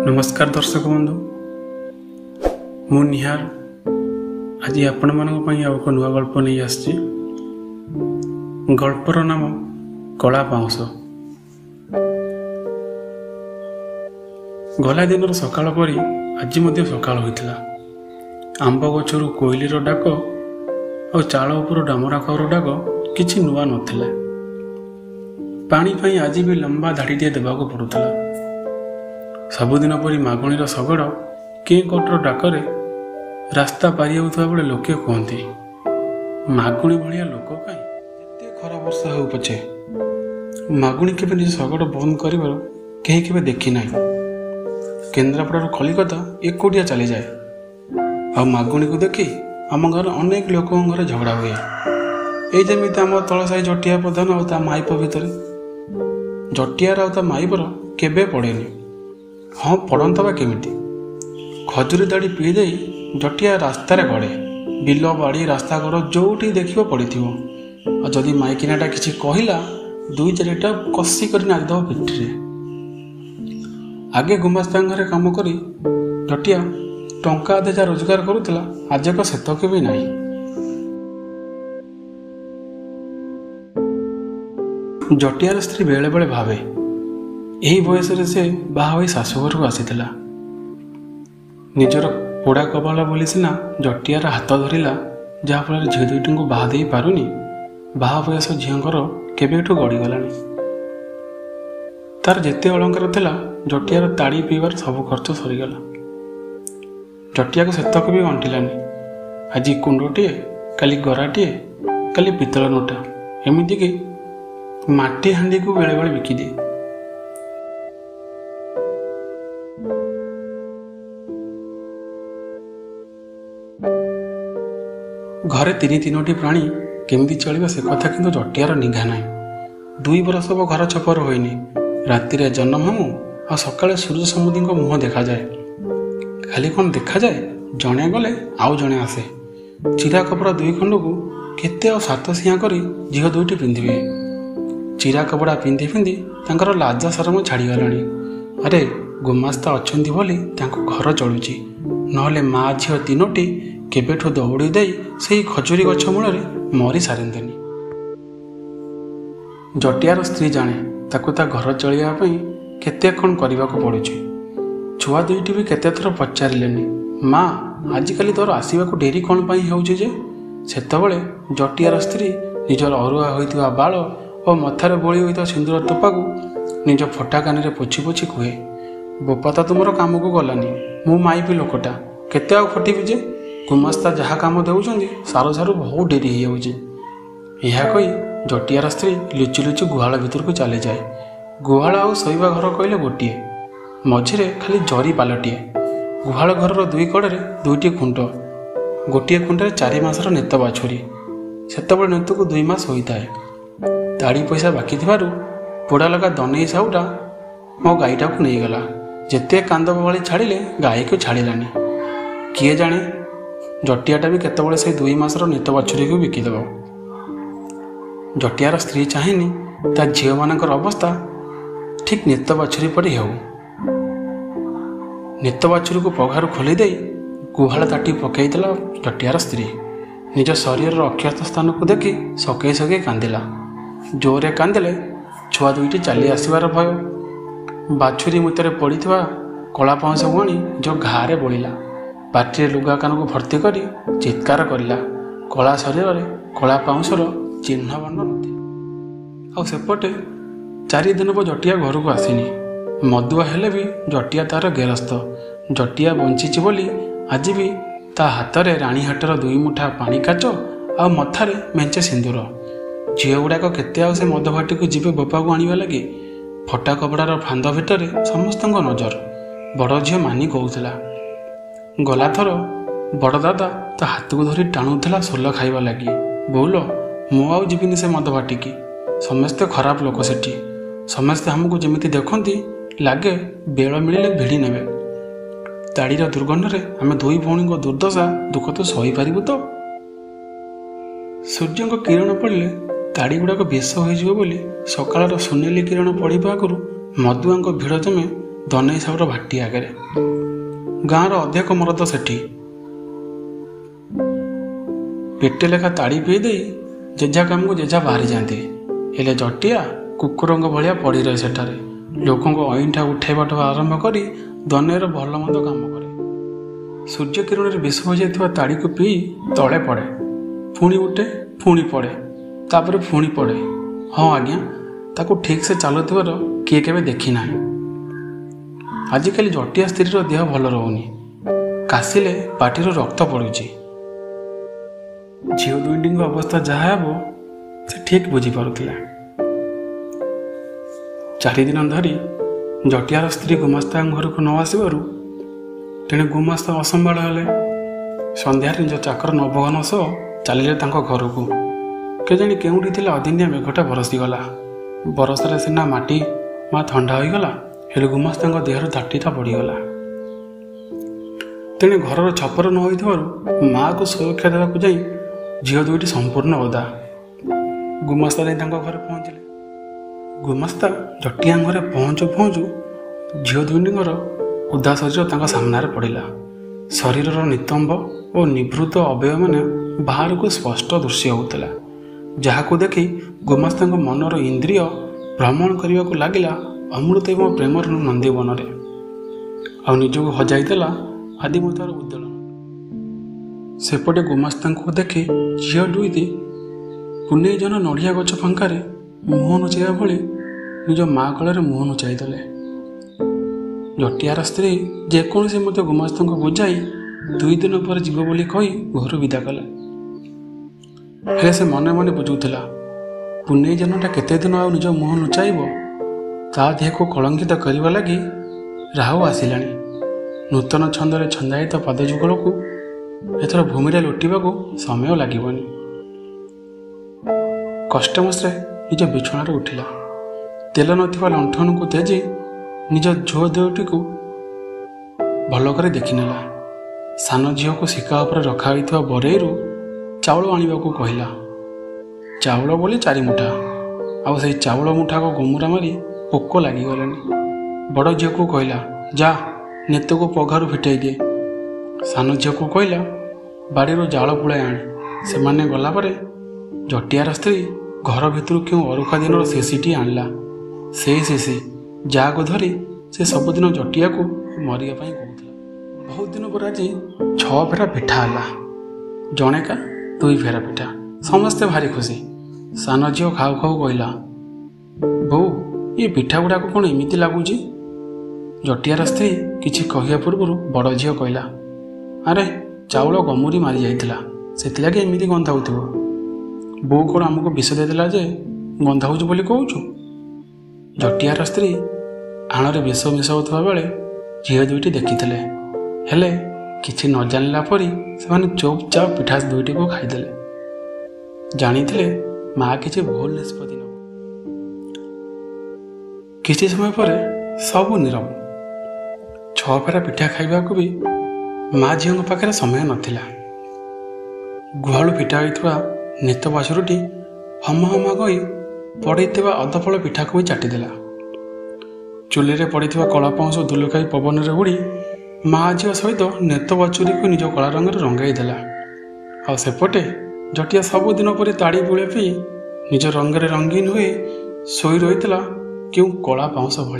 नमस्कार दर्शक बंधु मु निहार आज आपण मानक पई एक नुआ गल्प नहीं आछि। गल्पर नाम कला पाउंस। गला दिन सकाळ परी आज मध्य सकाळ होइतिला। आंब गछरु कोइलीर डाक और चाळ उपर डामरा खाउर डाक किछि नुआ नथिला। पानी पई आज भी लंबा धाड़ीटे देबाको पड़ुतला। सबुदिन परी मागुणीर शगड़ केकोटर डाकरे रास्ता पारि होउथबा बेले लोके कहते मागुणी भलिया लोक काई एते खरा वर्षा हो पछे मागुणी केबे निज शगड़ बंद करिबार केही केबे देखि नाही। केन्द्रापड़ार कलिकता एकोटिया चली जाए आ मागुणी को देखी आम घर अनेक लोक घर झगड़ा हुए। ये जमीती आम तल साई जटिया प्रधान और ता माइप भितर जटियार और ता माइपर केबे पड़ेनि। हाँ पड़ता बा केमिति खजुरी दाड़ी पी दे जटिया रास्तार गड़े बिल बाड़ी रास्ता गड़ जोटी देखियो पड़िथिबो। और जदि माइकिनाटा किछि कहिला दुई चारिटा कसी कर नागदब पिठरे। आगे गुमास्ता घरे काम करी जटिया टंका अधे जा रोजगार करुला आजक सेतक भी नहीं। जटियार स्त्री बेले बेले भावे यही बयस से बाहा शाशुघर को आसीथिला। निजर पोड़ा कबाला बोली सिना जटियार हाथ धरिला जहाँफल झील दुईटी को बाहा दे पारुनी। बाहा बयस झीकर केबेठू गड़ीगलानी। तार जेते अलंकार थिला जटियार ताड़ी पीबार सब खर्च सरीगला। जटिया को सेतक भी अंटिलानी। आज कुंडटीए काली गराटीए काली पितल नोटा एमती कि माटी हांडी को बेले बेले बिकिदिए। घरे तीनोटी प्राणी केमिति चलिबा से कथा किंतु जटियार निघा नाही। 2 बरस अब घर छपर होइनी। राति जन्म हमु आ सकाळे सूर्य समुद्री को मुह देखा जाए। खाली कौन देखा जाए जणे गले आउ जणे आसे। चिरा कपड़ा 2 खंड को केते और 7 सिंहा करी झील दुईटी पिंधिबे। चिरा कपड़ा पिंधि पिंधि तांकर लाजा शरम छाड़ी गलानी। अरे गुमास्ता अछंती बोली तांको घर चलुची नहले माँ झील तीनोटी केबेठू दौड़ी दे से खजुरी गछ मूल मरी सारंतेनी। जटियार स्त्री जाने ताकू ता घर चलिया केते कौन करने को पड़ुची। छुआ दुईटी भी केते थर पचारिलेनी माँ आजिकाली तोर आसवाक डेरी कौन पाई होउची जे। सेतबेले जटियार स्त्री निजर अरुआ होइतिबा बाल और मथारे बोली होइतिबा सिंदूर टोपा को निज फटा कान रे पोछि पोछि कहे बोपाता तुमर काम को गलानी मु माइपी लोकटा केते आ फटिबी जे। गुमास्ता जहाँ कम देउछंदी सारू सारू बहुत डेरी हो जाउची। यह कही जटियार स्त्री लुचि लुचि गुहाल भितर को चली जाए। गुहाल आउ शोइबा घर कहले गोटे मझिरे खाली जरी पालटिए। गुहाल घर 2 कड़े 2टी खुंट गोटे खुंटे 4 मासर नेत बाछुरी। सेतबेले नेत को 2 मास होता है। दाड़ी पैसा बाकी थिबारु पोड़ा लगा दनई साउटा मो गाईटा को नहीं गला। जेते कांद बवाली छाड़िले गाई को छाड़िलानी। किए जाने जटियाटा भी केतबेले से 2 मासर नेत बाछुरी को बिकिदेव। जटियार स्त्री चाहेनी ता झील मानकर अवस्था ठीक नेत बाछुरी परी हो। नेत बाछुरी को पघार खोली दे गुहाल ताटी पकईदेला जटियार स्त्री। निज शरीर अक्षत स्थान को देखी सके सके कांदिला। जोरे कांदिले छुआ दुईटी चली आसबार भय। बाछुरी मुतरे पड़ीथिबा कला पाउंस आनी जो घारे बोलिला। पार्टी लुगा कान को भर्ती करी चित्कार करिला। कला शरीर कला पाउंसर चिन्ह बर्ण नथे। सेपटे 4 दिन पर जटिया घर को आसीनी। मदुआ हेले भी जटिया तार गेरस्थ। जटिया बंची बोली आज भी ता हाथ में राणीहाटर 2 मुठा पानी काच आ मथारे मेंचे सिंदूर। झील गुड़ाक केते से मदभाटी को जीवे बोपा को आनिबा लगी। फटा कपड़ार फांद भितर समस्त नजर बड़ झील मानी कहूला। गला थर बड़ दादा ता हाथ को धरी टाणुला सोल खाइबा लगी। बोल मु आउ जीविनी से मद बाटिकी। समस्ते खराब लोक सेठी। समस्ते हमको जमिति देखती लगे बेल मिले भिड़ी नेबे। ताड़ीर दुर्गंध रे आमे 2 भौणी को दुर्दशा दुख तो सही पारिबु तो। सूर्य को किरण पड़े ताड़ी गुड़ाक बेश हो सकाल सुनेली किरण पड़ा आगु मदुआ भिड़ जमे ଦନେଇ ସାହୁର ଭାଟି ଆଗରେ। ଗାଁର ଅଧିକ ମରଦ ସେଠି ପେଟେ ଲେଖା ତାଡ଼ି ପିଇ ଦେଇ ଯେଝା କାମକୁ ଯେଝା ବାହାରି ଯାଆନ୍ତି। ହେଲେ ଜଟିଆ କୁକୁରଙ୍କ ଭଳିଆ ପଡ଼ି ରହେ ସେଠାରେ। ଲୋକଙ୍କ ଅଇଁଠା ଉଠାଇବାଠୁ ଆରମ୍ଭ କରି ଦନେଇର ଭଲ ମନ୍ଦ କାମ କରେ। ସୂର୍ଯ୍ୟ କିରଣରେ ବିଷ ହୋଇଯାଇଥିବା ତାଡ଼ିକୁ ପିଇ ତଳେ ପଡ଼େ, ପୁଣି ଉଠେ, ପୁଣି ପଡ଼େ, ତାପରେ ପୁଣି ପଡ଼େ। ହଁ ଆଜ୍ଞା, ତାକୁ ଠିକ୍ସେ ଚାଲୁଥିବାର କିଏ କେବେ ଦେଖି ନାହିଁ। ଆଜିକାଲି ଜଟିଆ ସ୍ତ୍ରୀର ଦେହ ଭଲ ରହୁନି। କାଶିଲେ ପାଟିରୁ ରକ୍ତ ପଡ଼ୁଛି। ଝିଅ ଦୁଇଟିଙ୍କ ଅବସ୍ଥା ଯାହା ହେବ ସେ ଠିକ୍ ବୁଝିପାରୁଥିଲା। 4 ଦିନ ଧରି ଜଟିଆର ସ୍ତ୍ରୀ ଗୁମାସ୍ତାଙ୍କ ଘରକୁ ନ ଆସିବାରୁ ତେଣେ ଗୁମାସ୍ତା ଅସମ୍ଭାଳ ହେଲେ। ସନ୍ଧ୍ୟାରେ ନିଜ ଚାକର ନବଘନ ସହ ଚାଲିଲେ ତାଙ୍କ ଘରକୁ। କେଜାଣି କେଉଁଠି ଥିଲା ଅଦିନିଆ ମେଘଟା ବରସିଗଲା। ବରଷାରେ ସିନା ମାଟି ମା ଥଣ୍ଡା ହୋଇଗଲା, ହେଲେ ଗୁମାସ୍ତାଙ୍କ ଦେହର ତାଟିଟା ପଡ଼ିଗଲା। ତେଣେ ଘରର ଛପର ନ ହୋଇଥିବାରୁ ମାଆକୁ ସୁରକ୍ଷା ଦେବାକୁ ଯାଇ ଝିଅ ଦୁଇଟି ସମ୍ପୂର୍ଣ୍ଣ ଓଦା। ଗୁମାସ୍ତା ଯାଇ ତାଙ୍କ ଘରେ ପହଞ୍ଚିଲେ। ଗୁମାସ୍ତା ଜଟିଆଙ୍କ ଘରେ ପହଞ୍ଚୁ ପହଞ୍ଚୁ ଝିଅ ଦୁଇଟିଙ୍କର ଓଦା ଶରୀର ତାଙ୍କ ସାମ୍ନାରେ ପଡ଼ିଲା। ଶରୀରର ନିତମ୍ବ ଓ ନିଭୃତ ଅବୟବମାନେ ବାହାରକୁ ସ୍ପଷ୍ଟ ଦୃଶ୍ୟ ହେଉଥିଲା, ଯାହାକୁ ଦେଖି ଗୁମାସ୍ତାଙ୍କ ମନର ଇନ୍ଦ୍ରିୟ ଭ୍ରମଣ କରିବାକୁ ଲାଗିଲା ଅମୃତ ଏବଂ ପ୍ରେମର ନନ୍ଦୀବନରେ, ଆଉ ନିଜକୁ ହଜାଇ ଦେଲା ଆଦିମତାର ଉଦ୍ଦୋଳନ। ସେପଟେ ଗୁମାସ୍ତାଙ୍କୁ ଦେଖି ଝିଅ ଦୁଇଟି ପୁନେଇ ଜନ ନଡ଼ିଆ ଗଛ ଫାଙ୍କାରେ ମୁହଁ ନୁଚାଇବା ଭଳି ନିଜ ମା ଗଳାରେ ମୁହଁ ନୁଚାଇ ଦେଲେ। ଜଟିଆର ସ୍ତ୍ରୀ ଯେକୌଣସି ମତେ ଗୁମାସ୍ତାଙ୍କୁ ବୁଝାଇ 2 ଦିନ ପରେ ଯିବ ବୋଲି କହି ଘରୁ ବିଦା କଲେ। ହେଲେ ସେ ମନେ ମନେ ବୁଝୁଥିଲା, ପୁନେଇ ଜନଟା କେତେ ଦିନ ଆଉ ନିଜ ମୁହଁ ନୁଚାଇବ। ତା ଦେହକୁ କଳଙ୍କିତ କରିବା ଲାଗି ରାହୁ ଆସିଲାଣି। ନୂତନ ଛନ୍ଦରେ ଛନ୍ଦାୟିତ ପାଦଯୁଗଳକୁ ଏଥର ଭୂମିରେ ଲୋଟିବାକୁ ସମୟ ଲାଗିବନି। କଷ୍ଟମଷ୍ଟେ ନିଜ ବିଛଣାରେ ଉଠିଲା। ତେଲ ନଥିବା ଲଣ୍ଠନକୁ ତେଜି ନିଜ ଝୁଅ ଦେହଟିକୁ ଭଲ କରି ଦେଖିନେଲା। ସାନ ଝିଅକୁ ଶିକା ଉପରେ ରଖାହୋଇଥିବା ବରେଇରୁ ଚାଉଳ ଆଣିବାକୁ କହିଲା। ଚାଉଳ ବୋଲି 4 ମୁଠା, ଆଉ ସେଇ ଚାଉଳ ମୁଠାକୁ ଗୁମୁରା ମାରି ପୋକ ଲାଗିଗଲେଣି। ବଡ଼ ଝିଅକୁ କହିଲା, ଯା ନେତକୁ ପଘାରୁ ଫିଟାଇ ଦିଏ। ସାନ ଝିଅକୁ କହିଲା, ବାଡ଼ିରୁ ଜାଳ ପୁଳାଇ ଆଣେ। ସେମାନେ ଗଲାପରେ ଜଟିଆର ସ୍ତ୍ରୀ ଘର ଭିତରୁ କେଉଁ ଅରୁଖା ଦିନର ଶିଶିଟି ଆଣିଲା। ସେଇ ଶିଶି ଯାହାକୁ ଧରି ସେ ସବୁଦିନ ଜଟିଆକୁ ମରିବା ପାଇଁ କହୁଥିଲା। ବହୁତ ଦିନ ପରେ ଆଜି 6 ଫେରା ପିଠା ହେଲା। ଜଣେକା 2 ଫେରା ପିଠା। ସମସ୍ତେ ଭାରି ଖୁସି। ସାନ ଝିଅ ଖାଉ ଖାଉ କହିଲା, ବୋଉ ଏ ପିଠା ଗୁଡ଼ାକ କ'ଣ ଏମିତି ଲାଗୁଛି? ଜଟିଆର ସ୍ତ୍ରୀ କିଛି କହିବା ପୂର୍ବରୁ ବଡ଼ ଝିଅ କହିଲା, ଆରେ ଚାଉଳ ଗମୁରି ମାରି ଯାଇଥିଲା, ସେଥିଲାଗି ଏମିତି ଗନ୍ଧାଉଥିବ। ବୋଉ କ'ଣ ଆମକୁ ବିଷ ଦେଇଦେଲା ଯେ ଗନ୍ଧାଉଛି ବୋଲି କହୁଛୁ? ଜଟିଆର ସ୍ତ୍ରୀ ଆଣରେ ବିଷ ମିଶାଉଥିବା ବେଳେ ଝିଅ ଦୁଇଟି ଦେଖିଥିଲେ। ହେଲେ କିଛି ନ ଜାଣିଲା ପରି ସେମାନେ ଚୁପଚାପ ପିଠା ଦୁଇଟିକୁ ଖାଇଦେଲେ। ଜାଣିଥିଲେ ମା କିଛି ଭୁଲ ନିଷ୍ପତ୍ତି ନେବ। କିଛି ସମୟ ପରେ ସବୁ ନୀରବ। 6 ଫେରା ପିଠା ଖାଇବାକୁ ବି ମା ଝିଅଙ୍କ ପାଖରେ ସମୟ ନଥିଲା। ଗୁହାଳୁ ଫିଟା ହୋଇଥିବା ନେତ ବାଛୁରୀଟି ହମ ହମ କହି ପଡ଼ିଥିବା ଅଧଫଳ ପିଠାକୁ ବି ଚାଟିଦେଲା। ଚୁଲିରେ ପଡ଼ିଥିବା କଳା ପାଉଁଶ ଦୁଲକାଇ ପବନରେ ଉଡ଼ି ମା ଝିଅ ସହିତ ନେତ ବାଛୁରୀକୁ ନିଜ କଳା ରଙ୍ଗରେ ରଙ୍ଗାଇ ଦେଲା। ଆଉ ସେପଟେ ଜଟିଆ ସବୁଦିନ ପରି ତାଡ଼ି ପୁଳେ ପିଇ ନିଜ ରଙ୍ଗରେ ରଙ୍ଗୀନ ହୋଇ ଶୋଇ ରହିଥିଲା କେଉଁ କଳା ପାଉଁଶ ଭଳି।